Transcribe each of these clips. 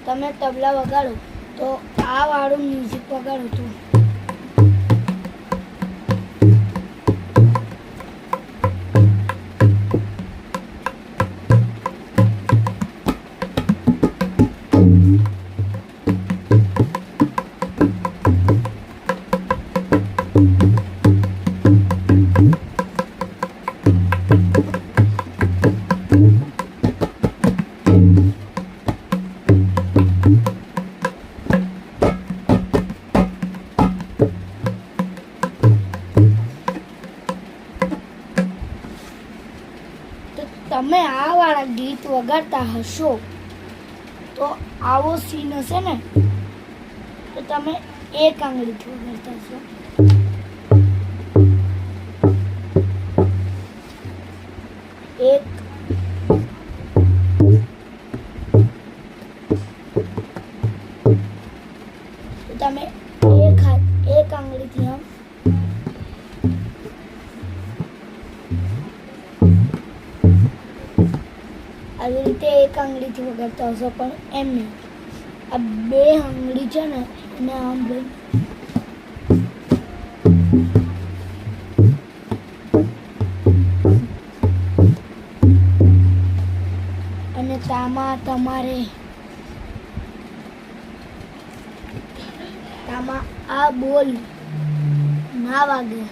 તમે તબલા વગાડો તો આ વાળું મ્યુઝિક વગાડો તો તમે આ વાળા ગીત વગાડતા હશો તો આવો સીન હશે ને તો તમે એક આંગળીથી વગાડતા હશો એક તો તમે એક આંગળીથી આમ આવી રીતે એક આંગળીથી વગાડતા હશો પણ એમ નહીં આ બે આંગળી છે ને એને આમ લઈ અને તામાં આ બોલ ના વાગે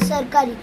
સરકારી